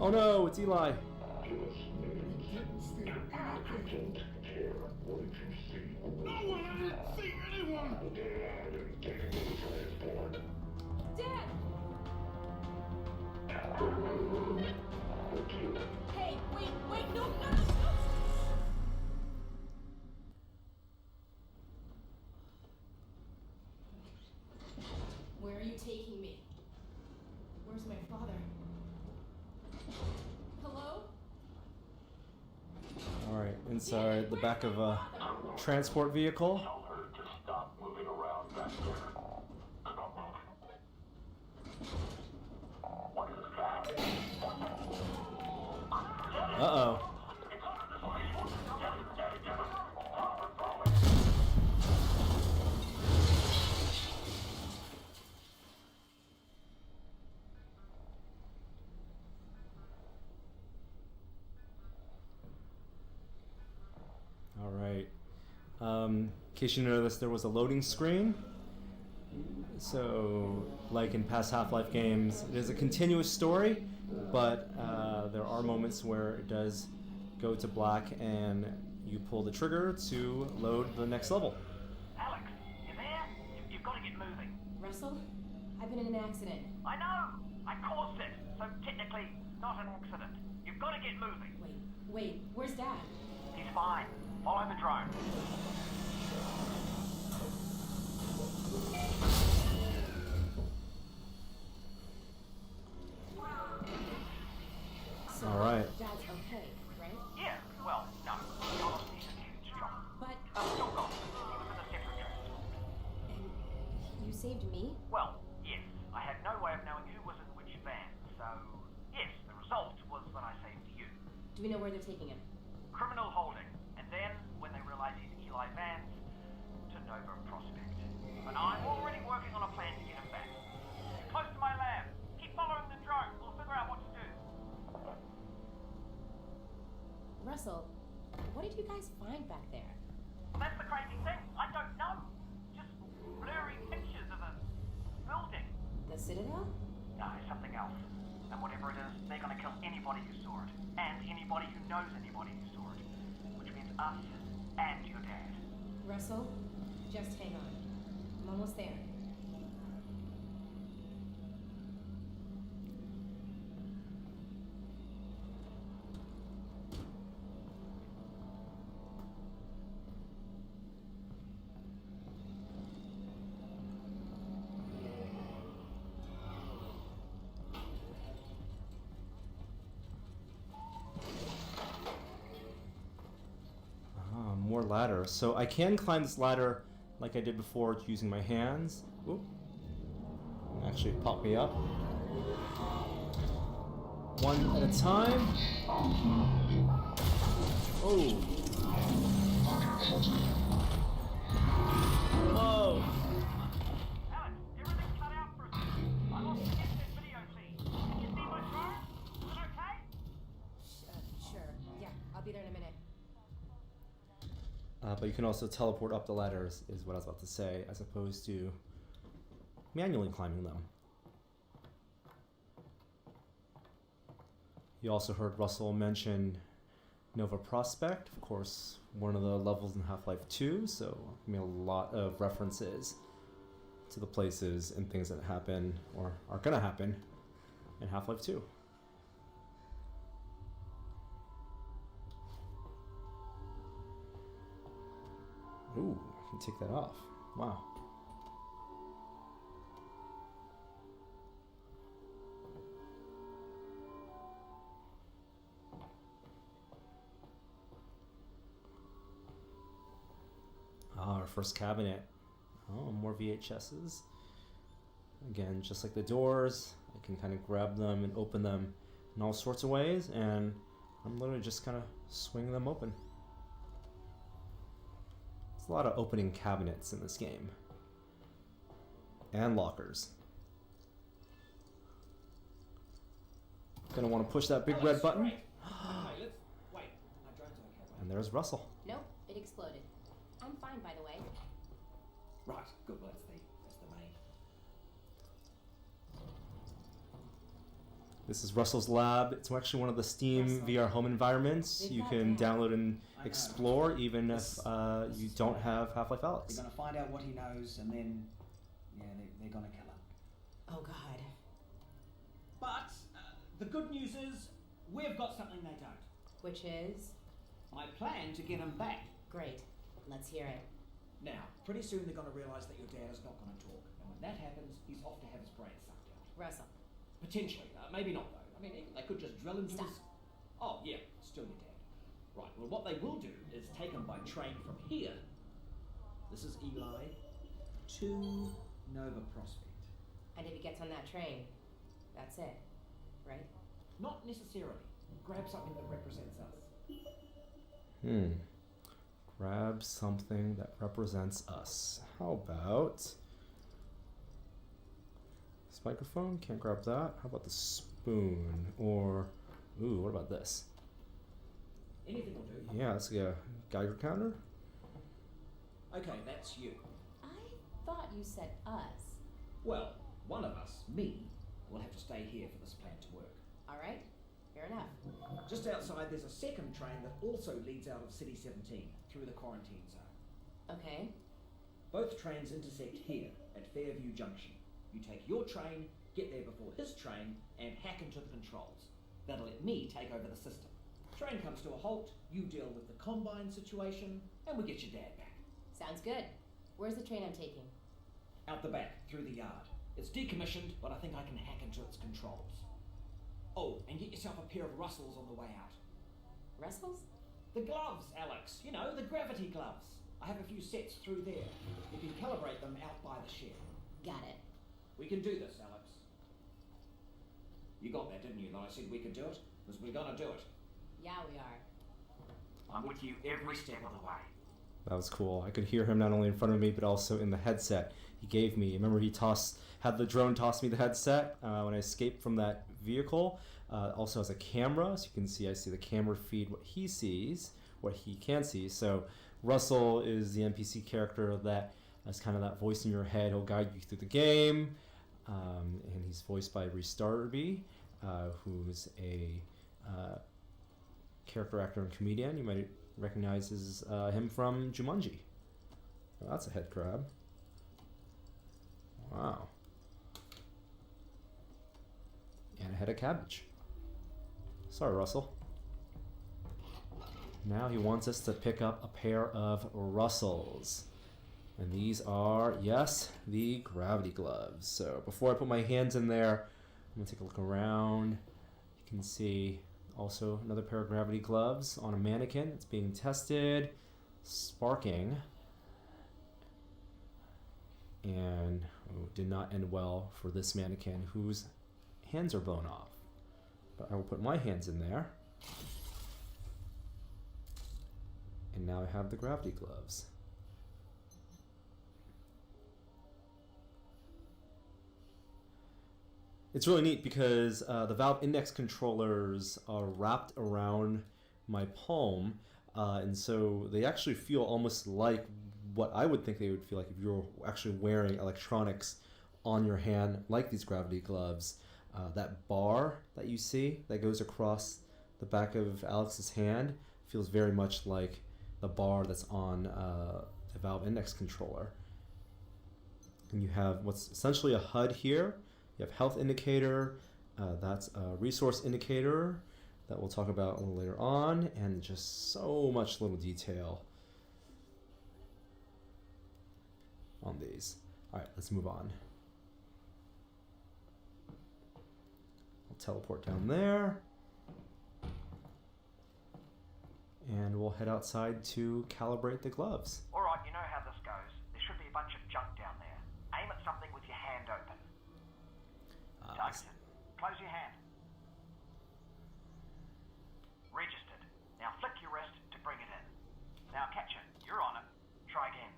Oh no, it's Eli. No one ever see anyone! Dad! Hey, wait, no! Where are you taking me? Where's my father? Hello? Alright, inside the back of a transport vehicle. Tell her to stop moving around back there. Stop moving. What is that? Uh-oh. Alright. In case you noticed, there was a loading screen. So, like in past Half-Life games, it is a continuous story, but there are moments where it does go to black and you pull the trigger to load the next level. Alyx, you there? You've got to get moving. Russell? I've been in an accident. I know! I caused it, so technically not an accident. You've got to get moving. Wait, where's Dad? He's fine. Follow the drone. Alright. Dad's okay, right? Yeah, well, no. He honestly is a huge shock. But... Still gone. He was in a separate dress. And you saved me? Well, yes. I had no way of knowing who was in which van, so... Yes, the result was that I saved you. Do we know where they're taking him? Criminal holding. And then, when they realise he's Eli Vance, to Nova Prospect. And I'm already working on a plan to get him back. Get close to my lab. Keep following the drone. We'll figure out what to do. Russell, what did you guys find back there? That's the crazy thing. I don't know. Just blurry pictures of a building. The Citadel? No, something else. And whatever it is, they're going to kill anybody who saw it. And anybody who knows anybody who saw it. Which means us and your dad. Russell, just hang on. I'm almost there. More ladder. So I can climb this ladder like I did before using my hands. Oop. Actually pop me up. One at a time. Oh. Whoa. Alyx, everything's cut out for a second. I lost the instant video feed. Can you see my drone? Is it okay? Sure. Yeah, I'll be there in a minute. But you can also teleport up the ladders, is what I was about to say, as opposed to manually climbing them. You also heard Russell mention Nova Prospect, of course, one of the levels in Half-Life 2, so I mean a lot of references to the places and things that happen, or are going to happen, in Half-Life 2. Ooh, I can take that off. Wow. Ah, our first cabinet. Oh, more VHSs. Again, just like the doors, I can kind of grab them and open them in all sorts of ways, and I'm literally just kind of swinging them open. There's a lot of opening cabinets in this game. And lockers. Gonna want to push that big red button. Wait, my drone's okay, right? And there's Russell. Nope, it exploded. I'm fine, by the way. Right, good. Well, that's the main. This is Russell's lab. It's actually one of the Steam Russell. VR home environments. They've You got can that. download and I know. explore even if This you is don't bad. have Half-Life They're Alyx. gonna find out what he knows, and then, yeah, they're gonna kill him. Oh God. But the good news is we've got something they don't. Which is I plan to get him back. great. Let's hear it. Now, pretty soon they're going to realise that your dad is not going to talk, and when that happens, he's off to have his brain sucked out. Russell. Potentially, maybe not though. I mean, they could just drill into Stop. his. Oh yeah, still your dad. Right. Well, what they will do is take him by train from here. This is Eli to Nova Prospect. And if he gets on that train, that's it, right? Not necessarily. Grab something that represents us. Grab something that represents us. How about this microphone? Can't grab that. How about the spoon? Or, ooh, what about this? Anything will do. Yeah, let's get a Geiger counter. Okay, that's you. I thought you said us. Well, one of us, me, will have to stay here for this plan to work. All right. Fair enough. Just outside, there's a second train that also leads out of City 17 through the quarantine zone. Okay. Both trains intersect here at Fairview Junction. You take your train, get there before his train, and hack into the controls. That'll let me take over the system. Train comes to a halt, you deal with the Combine situation, and we get your dad back. Sounds good. Where's the train I'm taking? Out the back, through the yard. It's decommissioned, but I think I can hack into its controls. Oh, and get yourself a pair of Russells on the way out. Russell's? The gloves, Alyx. You know, the gravity gloves. I have a few sets through there. You can calibrate them out by the shed. Got it. We can do this, Alyx. You got that, didn't you, that I said we could do it? Because we're gonna do it. Yeah, we are. I'm with you every step of the way. That was cool. I could hear him not only in front of me, but also in the headset he gave me. Remember, he had the drone toss me the headset when I escaped from that vehicle. Also has a camera, so you can see, I see the camera feed what he sees, what he can see. So Russell is the NPC character that is kind of that voice in your head. He'll guide you through the game, and he's voiced by Reese Darby, who's a character actor and comedian. You might recognize him from Jumanji. Oh, that's a head crab. Wow. And a head of cabbage. Sorry, Russell. Now he wants us to pick up a pair of Russells. And these are, yes, the gravity gloves. So before I put my hands in there, I'm going to take a look around. You can see also another pair of gravity gloves on a mannequin. It's being tested, sparking. And did not end well for this mannequin whose hands are blown off. But I will put my hands in there. And now I have the gravity gloves. It's really neat because the Valve Index controllers are wrapped around my palm, and so they actually feel almost like what I would think they would feel like if you were actually wearing electronics on your hand, like these gravity gloves. That bar that you see that goes across the back of Alyx's hand feels very much like the bar that's on the Valve Index controller. And you have what's essentially a HUD here. You have health indicator, that's a resource indicator that we'll talk about a little later on, and just so much little detail on these. All right, let's move on. I'll teleport down there, and we'll head outside to calibrate the gloves. Alright, you know how this goes. There should be a bunch of junk down there. Aim at something with your hand open. Target it. Close your hand. Registered. Now flick your wrist to bring it in. Now catch it. You're on it. Try again.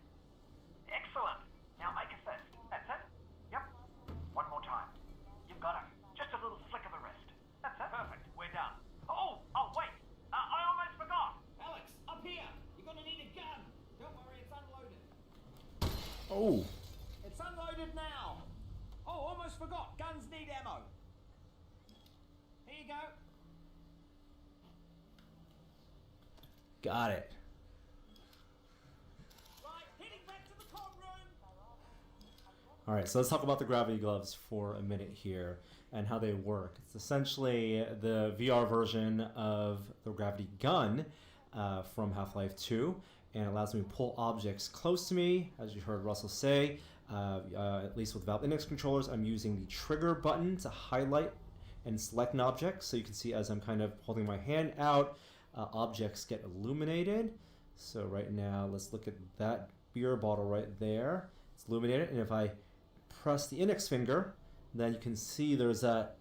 Excellent. Now make a fist. That's it. Yep. One more time. You've got it. Just a little flick of the wrist. That's it. Perfect. We're done. Oh wait. I almost forgot. Alyx, up here! You're gonna need a gun! Don't worry, it's Oh, It's unloaded now. Oh, almost forgot. Guns need ammo. Here you go. got it. Right, heading back to the con room. All right, so let's talk about the gravity gloves for a minute here and how they work. It's essentially the VR version of the gravity gun from Half-Life 2, and it allows me to pull objects close to me, as you heard Russell say. At least with Valve Index controllers, I'm using the trigger button to highlight and select an object. So you can see as I'm kind of holding my hand out, objects get illuminated. So right now, let's look at that beer bottle right there. It's illuminated, and if I press the index finger, then you can see there's that